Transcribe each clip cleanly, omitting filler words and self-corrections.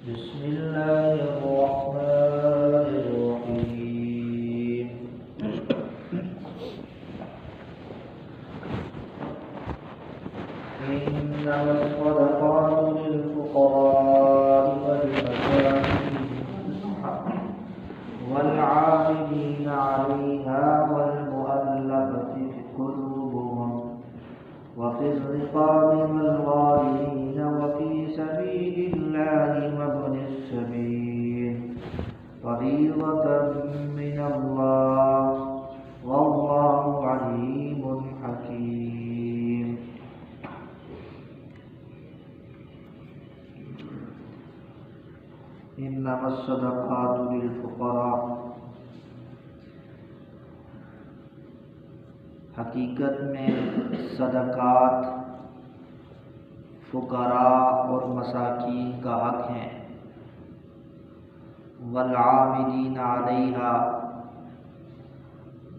بسم الله الرحمن الرحيم إنما الصدقات للفقراء والمساكين والعاملين عليها والمؤلفة قلوبهم وفي الرقاب والغارمين وفي سبيل الله وابن السبيل فريضة من الله والله عليم حكيم. إنما الصدقات للفقراء، حقیقت میں صدقات فقراء اور مساکین کا حق ہیں، والعاملین علیہا،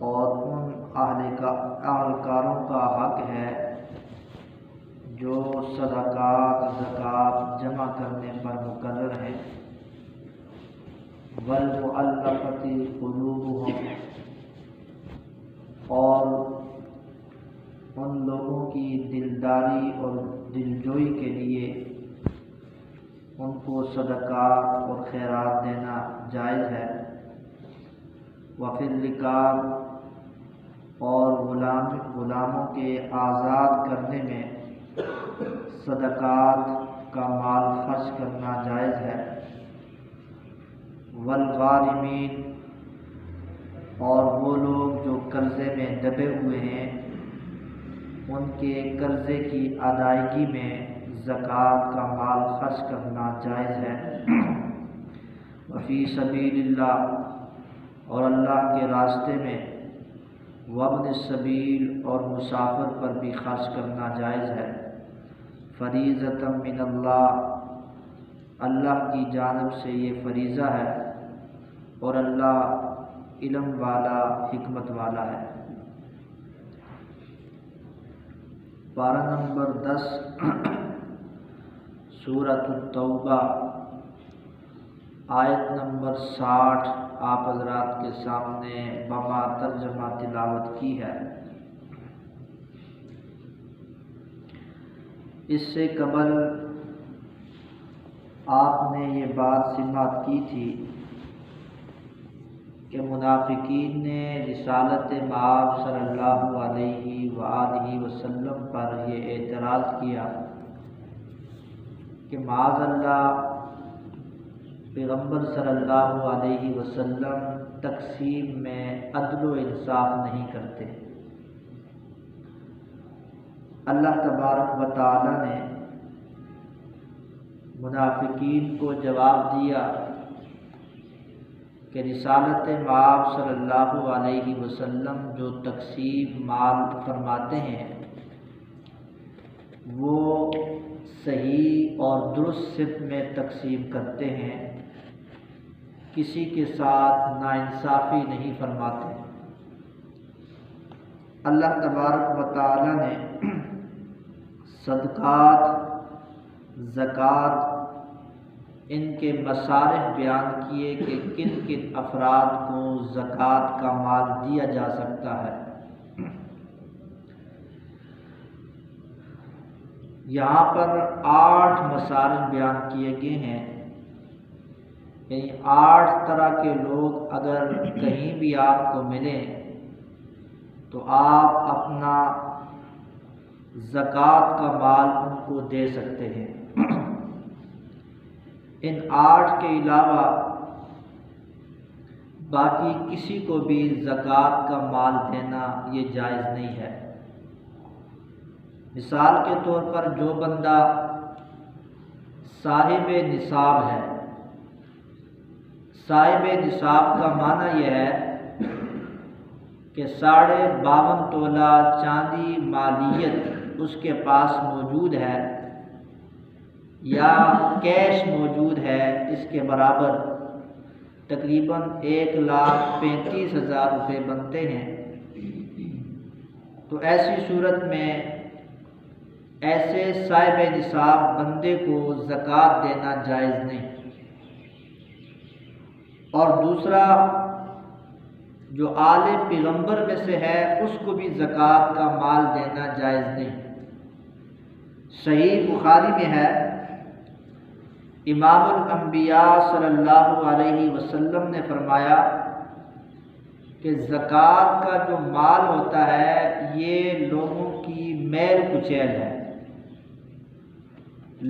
اور ان اہلکاروں کا حق ہے جو صدقات زکوٰۃ جمع کرنے پر مقرر ہیں، والمؤلفۃ قلوبہم، اور ان لوگوں کی دلداری اور دلجوئی کے لیے ان کو صدقات اور خیرات دینا جائز ہے، وفی الرقاب، اور غلاموں کے آزاد کرنے میں صدقات کا مال خرچ کرنا جائز ہے، والغارمین، اور وہ لوگ جو قرضے میں دبے ہوئے ہیں ان کے قرضے کی ادائیگی میں زکوٰۃ کا مال خرچ کرنا جائز ہے، وفی سبیل اللہ، اور اللہ کے راستے میں، وابن السبیل، اور مسافر پر بھی خرچ کرنا جائز ہے، فریضۃ من اللہ، اللہ کی جانب سے یہ فریضہ ہے، اور اللہ علم والا حکمت والا ہے۔ پارہ نمبر 10 سورۃ التوبہ، آیت نمبر 60 آپ حضرات کے سامنے بما ترجمہ تلاوت کی ہے۔ اس سے قبل آپ نے یہ بات سماعت کی تھی کہ منافقین نے رسالت مآب صلی اللہ علیہ وآلہ وسلم پر یہ اعتراض کیا کہ معاذ اللہ پیغمبر صلی اللہ علیہ وسلم تقسیم میں عدل و انصاف نہیں کرتے۔ اللہ تبارک و تعالی نے منافقین کو جواب دیا کہ رسالت مآب صلی اللہ علیہ وسلم جو تقسیم مال فرماتے ہیں وہ صحیح اور درست صف میں تقسیم کرتے ہیں، کسی کے ساتھ ناانصافی نہیں فرماتے۔ اللہ تبارک و تعالی نے صدقات، زکوٰۃ، ان کے مصارف بیان کیے کہ کن کن افراد کو زکوٰۃ کا مال دیا جا سکتا ہے۔ یہاں پر 8 مصارف بیان کیے گئے ہیں، یعنی 8 طرح کے لوگ اگر کہیں بھی آپ کو ملیں تو آپ اپنا زکوٰۃ کا مال ان کو دے سکتے ہیں۔ ان 8 کے علاوہ باقی کسی کو بھی زکوٰۃ کا مال دینا یہ جائز نہیں ہے۔ مثال کے طور پر جو بندہ صاحب نصاب ہے، صاحب نصاب کا معنی یہ ہے کہ 52.5 تولہ چاندی مالیت اس کے پاس موجود ہے یا کیش موجود ہے، اس کے برابر تقریباً 1,35,000 روپے بنتے ہیں۔ تو ایسی صورت میں ایسے صاحب نصاب بندے کو زکوٰۃ دینا جائز نہیں۔ اور دوسرا جو آل پیغمبر میں سے ہے اس کو بھی زکوٰۃ کا مال دینا جائز نہیں۔ صحیح بخاری میں ہے، امام الانبیاء صلی اللہ علیہ وسلم نے فرمایا کہ زکوٰۃ کا جو مال ہوتا ہے یہ لوگوں کی میل کچیل ہے۔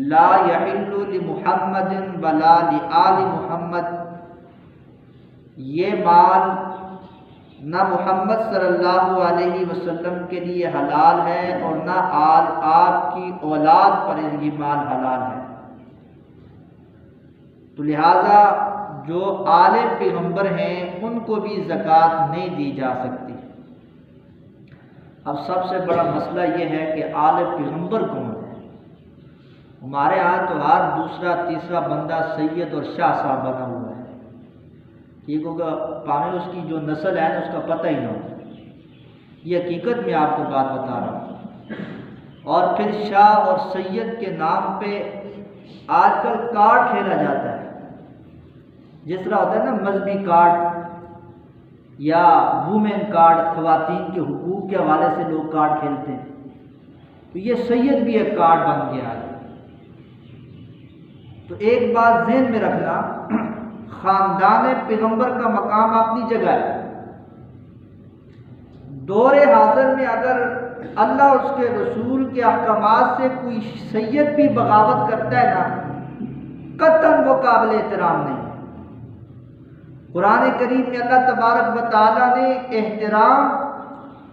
لا یحل لمحمد ولا لآل محمد، یہ مال نہ محمد صلی اللہ علیہ وسلم کے لیے حلال ہے اور نہ آپ کی اولاد پر یہ مال حلال ہے۔ تو لہٰذا جو آل پیغمبر ہیں ان کو بھی زکوٰۃ نہیں دی جا سکتی۔ اب سب سے بڑا مسئلہ یہ ہے کہ آل پیغمبر کون ہے؟ ہمارے ہاں تو ہر دوسرا تیسرا بندہ سید اور شاہ صاحب بنا ہوا ہے، ٹھیک ہوگا، پاویں اس کی جو نسل ہے اس کا پتہ ہی نہ ہو۔ یہ حقیقت میں آپ کو بات بتا رہا ہوں۔ اور پھر شاہ اور سید کے نام پہ آج کل کارڈ کھیلا جاتا ہے، جس طرح ہوتا ہے نا مذہبی کارڈ یا وومن کارڈ، خواتین کے حقوق کے حوالے سے لوگ کارڈ کھیلتے ہیں، تو یہ سید بھی ایک کارڈ بن گیا ہے۔ تو ایک بات ذہن میں رکھنا، خاندان پیغمبر کا مقام اپنی جگہ ہے۔ دور حاضر میں اگر اللہ اور اس کے رسول کے احکامات سے کوئی سید بھی بغاوت کرتا ہے نا، قطعاً وہ قابل احترام نہیں۔ قرآن کریم میں اللہ تبارک و تعالیٰ نے احترام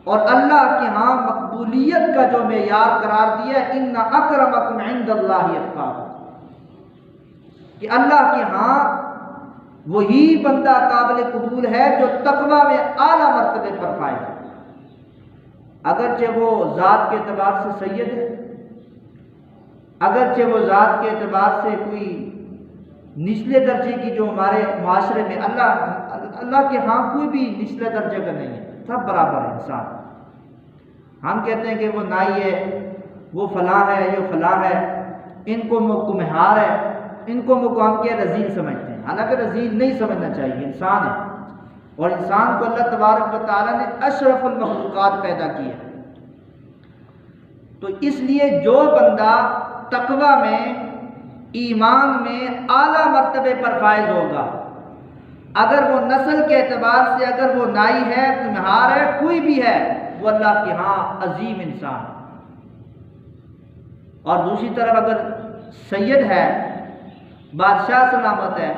اور اللہ کے ہاں مقبولیت کا جو معیار قرار دیا ہے، ان اکرمکم عند اللہ اتقاکم، کہ اللہ کے ہاں وہی بندہ قابل قبول ہے جو تقوی میں اعلیٰ مرتبے پر فائز ہے۔ اگرچہ وہ ذات کے اعتبار سے سید ہے، اگرچہ وہ ذات کے اعتبار سے کوئی نچلے درجے کی جو ہمارے معاشرے میں اللہ کے ہاں کوئی بھی نچلے درجے کا نہیں ہے، سب برابر ہے انسان۔ ہم کہتے ہیں کہ وہ نائی ہے، وہ فلاں ہے، یہ فلاں ہے، ان کو کمہار ہے، ان کو ہم کیا رذیل سمجھتے ہیں، حالانکہ رذیل نہیں سمجھنا چاہیے، انسان ہے، اور انسان کو اللہ تبارک و تعالیٰ نے اشرف المخلوقات پیدا کیا ہے۔ تو اس لیے جو بندہ تقوی میں، ایمان میں اعلیٰ مرتبے پر فائز ہوگا، اگر وہ نسل کے اعتبار سے، اگر وہ نائی ہے، کمہار ہے، کوئی بھی ہے، وہ اللہ کے ہاں عظیم انسان ہے۔ اور دوسری طرف اگر سید ہے، بادشاہ سلامت ہے،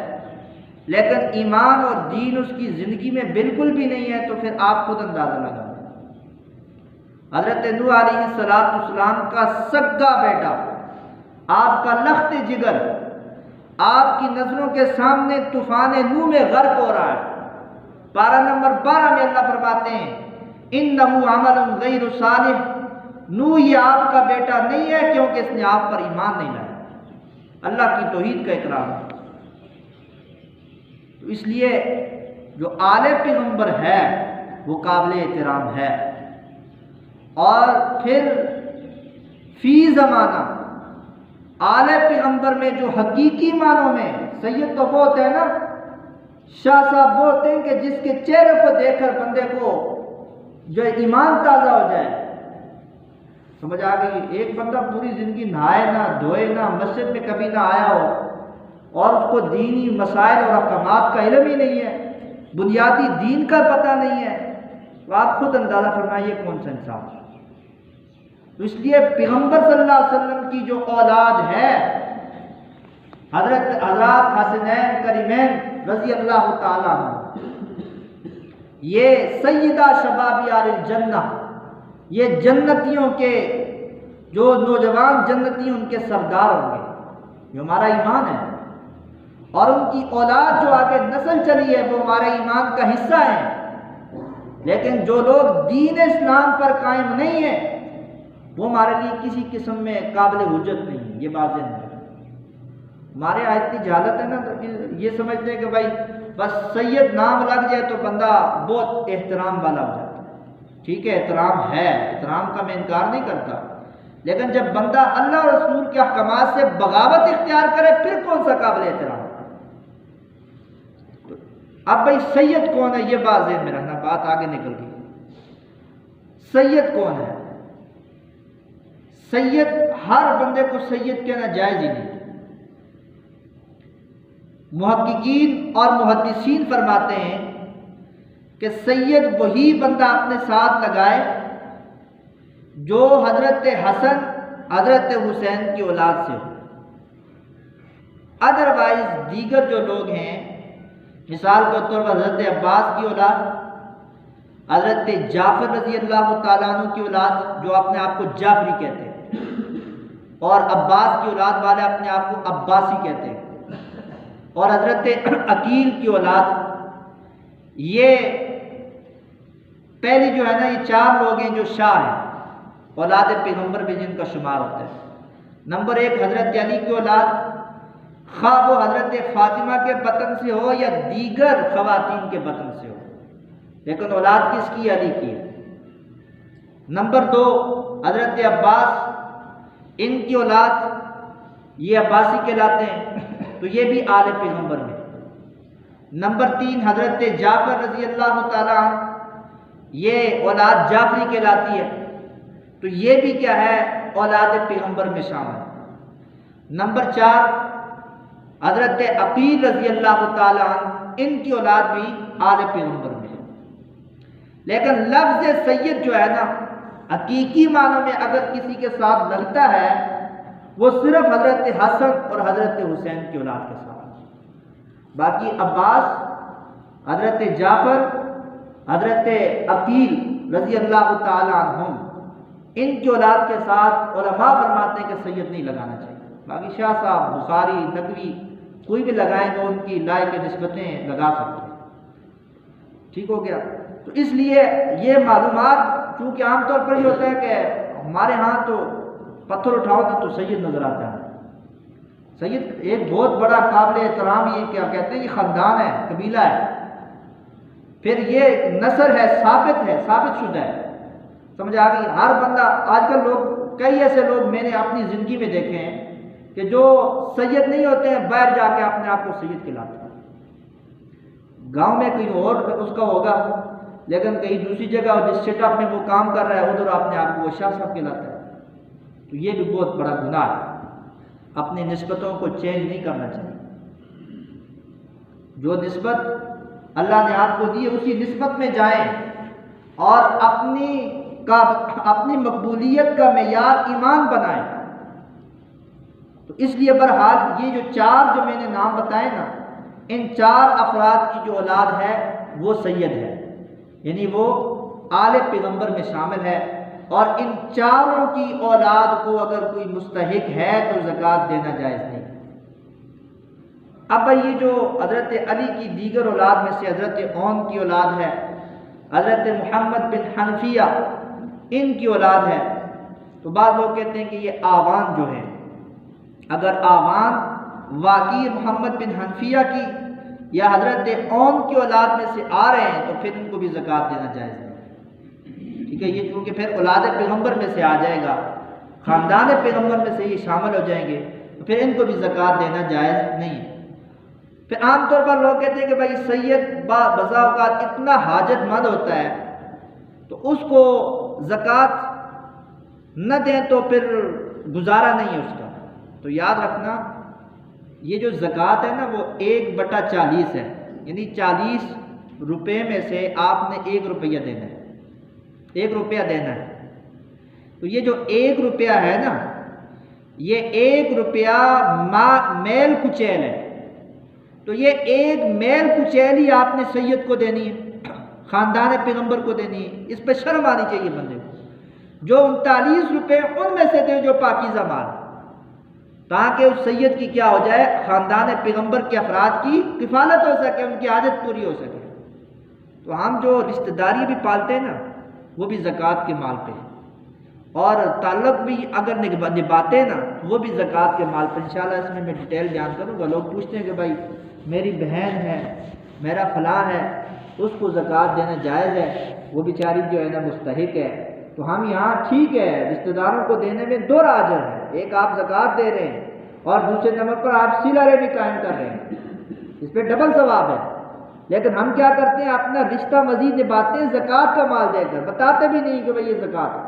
لیکن ایمان اور دین اس کی زندگی میں بالکل بھی نہیں ہے، تو پھر آپ خود اندازہ لگا۔ حضرت نوح علیہ السلام کا سگا بیٹا، آپ کا لخت جگر، آپ کی نظروں کے سامنے طوفان نوح میں غرق ہو رہا ہے۔ پارہ نمبر 12 میں اللہ فرماتے ہیں انہ عمل غیر صالح، نوح یہ آپ کا بیٹا نہیں ہے کیونکہ اس نے آپ پر ایمان نہیں لایا۔ اللہ کی توحید کا اقرار ہے۔ تو اس لیے جو آل پیغمبر ہے وہ قابل احترام ہے۔ اور پھر فی زمانہ آل پیغمبر میں جو حقیقی معنوں میں، سید تو وہ ہوتے ہیں نا، شاہ صاحب وہ ہوتے ہیں کہ جس کے چہرے کو دیکھ کر بندے کو جو ایمان تازہ ہو جائے۔ سمجھ آ گئی؟ ایک بندہ پوری زندگی نہائے نہ دھوئے نہ مسجد میں کبھی نہ آیا ہو اور اس کو دینی مسائل اور احکامات کا علم ہی نہیں ہے، بنیادی دین کا پتہ نہیں ہے، تو آپ خود اندازہ فرمائیے کون سا انصاف ہے۔ تو اس لیے پیغمبر صلی اللہ علیہ وسلم کی جو اولاد ہے، حضرت حسنین کریمین رضی اللہ تعالیٰ عنہ، یہ سیدہ شباب اہل الجنہ، یہ جنتیوں کے جو نوجوان جنتی ان کے سردار ہوں گے، یہ ہمارا ایمان ہے۔ اور ان کی اولاد جو آگے نسل چلی ہے وہ ہمارے ایمان کا حصہ ہے، لیکن جو لوگ دین اسلام پر قائم نہیں ہیں وہ ہمارے لیے کسی قسم میں قابل حجت نہیں ہے۔ یہ بات ذہن میں، ہمارے یہاں اتنی جہالت ہے نا، تو یہ سمجھتے ہیں کہ بھائی بس سید نام لگ جائے تو بندہ بہت احترام والا ہو جاتا ہے۔ ٹھیک ہے، احترام ہے، احترام کا میں انکار نہیں کرتا، لیکن جب بندہ اللہ اور رسول کے احکامات سے بغاوت اختیار کرے پھر کون سا قابل احترام؟ اب بھائی سید کون ہے یہ بات ذہن میں رکھنا، بات آگے نکل گئی۔ سید کون ہے؟ سید ہر بندے کو سید کہنا جائز ہی نہیں۔ محققین اور محدثین فرماتے ہیں کہ سید وہی بندہ اپنے ساتھ لگائے جو حضرت حسن حضرت حسین کی اولاد سے ہو، ادروائز دیگر جو لوگ ہیں، مثال کے طور پر حضرت عباس کی اولاد، حضرت جعفر رضی اللہ تعالیٰ عنہ کی اولاد جو اپنے آپ کو جعفری کہتے ہیں، اور عباس کی اولاد والے اپنے آپ کو عباسی کہتے ہیں، اور حضرت عقیل کی اولاد، یہ پہلی جو ہے نا یہ چار لوگ ہیں جو شاہ ہیں، اولاد پیغمبر بھی جن کا شمار ہوتا ہے۔ نمبر ایک حضرت علی کی اولاد، خواہ وہ حضرت فاطمہ کے بطن سے ہو یا دیگر خواتین کے بطن سے ہو، لیکن اولاد کس کی؟ علی کی ہے۔ نمبر دو حضرت عباس، ان کی اولاد یہ عباسی کہلاتے ہیں، تو یہ بھی آل پیغمبر میں۔ نمبر تین حضرت جعفر رضی اللہ تعالیٰ عنہ، یہ اولاد جعفری کہلاتی ہے، تو یہ بھی کیا ہے؟ اولاد پیغمبر میں شامل ہے۔ نمبر چار حضرت عقیل رضی اللہ تعالیٰ عنہ، ان کی اولاد بھی آل پیغمبر میں ہے۔ لیکن لفظ سید جو ہے نا حقیقی معنوں میں اگر کسی کے ساتھ لگتا ہے وہ صرف حضرت حسن اور حضرت حسین کی اولاد کے ساتھ، باقی عباس، حضرت جعفر، حضرت عقیل رضی اللہ تعالیٰ عنہم، ان کی اولاد کے ساتھ علماء فرماتے ہیں کہ سید نہیں لگانا چاہیے۔ باقی شاہ صاحب، بخاری، نقوی کوئی بھی لگائیں گے ان کی لائق نسبتیں لگا سکتے ہیں۔ ٹھیک ہو گیا؟ تو اس لیے یہ معلومات، چونکہ عام طور پر یہ ہوتا ہے کہ ہمارے ہاں تو پتھر اٹھاؤ گے تو سید نظر آتا ہے۔ سید ایک بہت بڑا قابل احترام، یہ کیا کہتے ہیں، یہ خاندان ہے، قبیلہ ہے، پھر یہ نسل ہے، ثابت شدہ ہے۔ سمجھ آ گئی؟ ہر بندہ، آج کل لوگ، کئی ایسے لوگ میں نے اپنی زندگی میں دیکھے ہیں کہ جو سید نہیں ہوتے ہیں باہر جا کے اپنے آپ کو سید کہلاتے ہیں۔ گاؤں میں کہیں اور اس کا ہوگا، لیکن کہیں دوسری جگہ جس سیٹ اپ میں وہ کام کر رہا ہے ادھر اپنے آپ کو وہ شاہ صاحب کہلاتا ہے۔ تو یہ بھی بہت بڑا گناہ ہے، اپنی نسبتوں کو چینج نہیں کرنا چاہیے۔ جو نسبت اللہ نے آپ کو دی ہے اسی نسبت میں جائیں، اور اپنی مقبولیت کا معیار ایمان بنائیں۔ تو اس لیے بہرحال یہ جو چار جو میں نے نام بتائے نا، ان چار افراد کی جو اولاد ہے وہ سید ہے، یعنی وہ آل پیغمبر میں شامل ہے، اور ان چاروں کی اولاد کو اگر کوئی مستحق ہے تو زکوٰۃ دینا جائز نہیں۔ اب یہ جو حضرت علی کی دیگر اولاد میں سے حضرت اون کی اولاد ہے، حضرت محمد بن حنفیہ ان کی اولاد ہے، تو بعض لوگ کہتے ہیں کہ یہ آوان جو ہیں، اگر آوان واقعی محمد بن حنفیہ کی یا حضرت اون کی اولاد میں سے آ رہے ہیں تو پھر ان کو بھی زکوٰۃ دینا جائز ہے۔ ٹھیک ہے، یہ کیونکہ پھر اولاد پیغمبر میں سے آ جائے گا، خاندان پیغمبر میں سے یہ شامل ہو جائیں گے، تو پھر ان کو بھی زکوٰۃ دینا جائز نہیں ہے۔ پھر عام طور پر لوگ کہتے ہیں کہ بھائی سید بسا اوقات اتنا حاجت مند ہوتا ہے تو اس کو زکوٰۃ نہ دیں تو پھر گزارا نہیں ہے اس کا۔ تو یاد رکھنا یہ جو زکوٰۃ ہے نا وہ 1/40 ہے، یعنی 40 روپے میں سے آپ نے 1 روپیہ دینا ہے، 1 روپیہ دینا ہے۔ تو یہ جو 1 روپیہ ہے نا، یہ 1 روپیہ میل کچیل ہے، تو یہ 1 میل کچیل ہی آپ نے سید کو دینی ہے، خاندان پیغمبر کو دینی ہے۔ اس پہ شرم آنی چاہیے بندے کو۔ جو 39 روپے ان میں سے دیں جو پاکیزہ مال، تاکہ اس سید کی کیا ہو جائے، خاندان پیغمبر کے افراد کی کفالت ہو سکے، ان کی حاجت پوری ہو سکے۔ تو ہم جو رشتہ داری بھی پالتے ہیں نا وہ بھی زکوٰۃ کے مال پہ، اور تعلق بھی اگر نبھاتے ہیں نا وہ بھی زکوٰۃ کے مال پہ۔ انشاءاللہ اس میں ڈیٹیل بیان کروں گا۔ لوگ پوچھتے ہیں کہ بھائی میری بہن ہے، میرا فلاں ہے، اس کو زکوٰۃ دینا جائز ہے؟ وہ بیچاری جو ہے نا مستحق ہے، تو ہم یہاں ٹھیک ہے رشتہ داروں کو دینے میں دو اجر ہے، ایک آپ زکوٰۃ دے رہے ہیں اور دوسرے نمبر پر آپ صلہ رحمی قائم کر رہے ہیں، اس پہ ڈبل ثواب ہے۔ لیکن ہم کیا کرتے ہیں، اپنا رشتہ مزید نبھاتے ہیں زکوٰۃ کا مال دے کر، بتاتے بھی نہیں کہ بھئی یہ زکوٰۃ ہے۔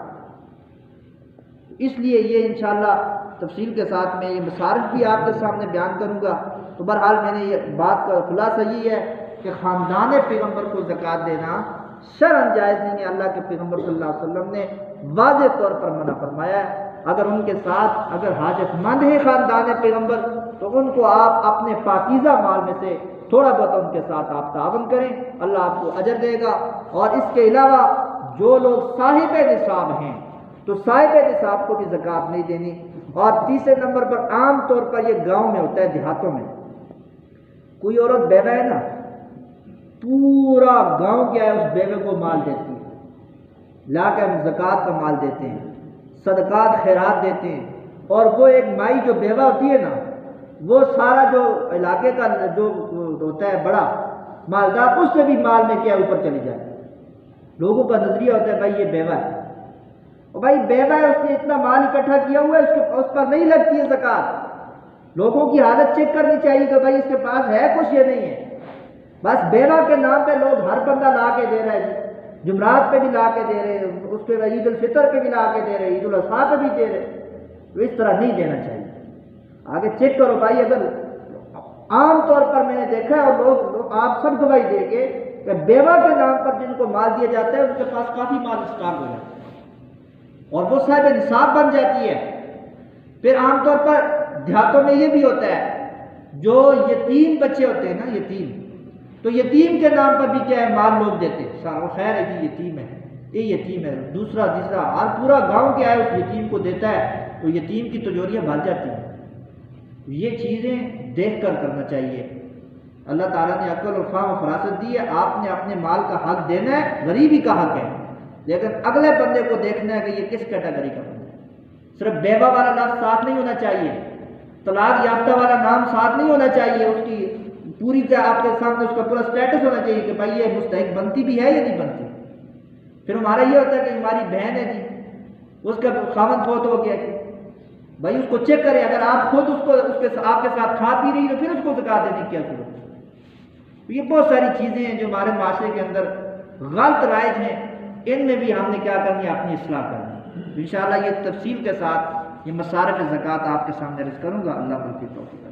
اس لیے یہ انشاءاللہ تفصیل کے ساتھ میں یہ مصارف بھی آپ کے سامنے بیان کروں گا۔ تو بہرحال میں نے یہ بات کا خلاصہ یہ ہے کہ خاندان پیغمبر کو زکوٰۃ دینا شرعاً جائز نہیں ہے، اللہ کے پیغمبر صلی اللہ علیہ وسلم نے واضح طور پر منع فرمایا ہے۔ اگر ان کے ساتھ اگر حاجت مند ہے خاندان پیغمبر تو ان کو آپ اپنے پاکیزہ مال میں سے تھوڑا بہت ان کے ساتھ آپ تعاون کریں، اللہ آپ کو اجر دے گا۔ اور اس کے علاوہ جو لوگ صاحب نصاب ہیں تو صاحب نصاب کو بھی زکوٰۃ نہیں دینی۔ اور تیسرے نمبر پر عام طور پر یہ گاؤں میں ہوتا ہے، دیہاتوں میں کوئی عورت بیوہ ہے نا، پورا گاؤں کیا ہے اس بیوے کو مال دیتی ہے، لا کے ہم زکوٰۃ کا مال دیتے ہیں، صدقات خیرات دیتے ہیں، اور وہ ایک مائی جو بیوہ ہوتی ہے نا، وہ سارا جو علاقے کا جو ہوتا ہے بڑا مالدار، اس سے بھی مال میں کیا اوپر چلی جائے۔ لوگوں کا نظریہ ہوتا ہے بھائی یہ بیوہ ہے، اور بھائی بیوہ ہے، اس نے اتنا مال اکٹھا کیا ہوا ہے، اس پر نہیں لگتی ہے زکوٰۃ۔ لوگوں کی حالت چیک کرنی چاہیے کہ بھائی اس کے پاس ہے کچھ یا نہیں ہے۔ بس بیوہ کے نام پہ لوگ ہر بندہ لا کے دے رہا ہے جی، جمعرات پہ بھی لا کے دے رہے ہیں، اس کے عید الفطر پہ بھی لا کے دے رہے ہیں، عید الاضحیٰ پہ بھی دے رہے ہیں، تو اس طرح نہیں دینا چاہیے۔ آگے چیک کرو بھائی، اگر عام طور پر میں نے دیکھا ہے اور لوگ آپ سب گواہی دے کے کہ بیوہ کے نام پر جن کو مال دیا جاتا ہے ان کے پاس کافی مال اسٹاک ہو جاتا ہے اور وہ صاحب نصاب بن جاتی ہے۔ پھر عام طور پر دیہاتوں میں یہ بھی ہوتا ہے، جو یتیم بچے ہوتے ہیں نا، یتیم، تو یتیم کے نام پر بھی کیا ہے مال لوگ دیتے ہیں، سارا خیر ہے جی یتیم ہے، یہ یتیم ہے، دوسرا تیسرا، اور پورا گاؤں کیا ہے اس یتیم کو دیتا ہے، تو یتیم کی تجوریاں بھر جاتی ہیں۔ یہ چیزیں دیکھ کر کرنا چاہیے۔ اللہ تعالیٰ نے عقل اور فہم و فراست دی ہے، آپ نے اپنے مال کا حق دینا ہے، غریبی کا حق ہے، لیکن اگلے بندے کو دیکھنا ہے کہ یہ کس کیٹیگری کا بندہ ہے۔ صرف بیوہ والا لفظ ساتھ نہیں ہونا چاہیے، طلاق یافتہ والا نام ساتھ نہیں ہونا چاہیے، اس کی پوری کا آپ کے سامنے اس کا پورا سٹیٹس ہونا چاہیے کہ بھائی یہ مستحق بنتی بھی ہے یا نہیں بنتی۔ پھر ہمارا یہ ہوتا ہے کہ ہماری بہن ہے جی، اس کا خاوند فوت ہو گیا جی، بھائی اس کو چیک کریں، اگر آپ خود آپ کے ساتھ کھا پی رہی تو پھر اس کو زکوٰۃ دینے کی کیا ضرورت ہے؟ یہ بہت ساری چیزیں ہیں جو ہمارے معاشرے کے اندر غلط رائج ہیں، ان میں بھی ہم نے کیا کرنی ہے، اپنی اصلاح کرنی ہے۔ انشاءاللہ یہ تفصیل کے ساتھ یہ مصارف زکوٰۃ آپ کے سامنے عرض کروں گا۔ اللہ کی توفیق۔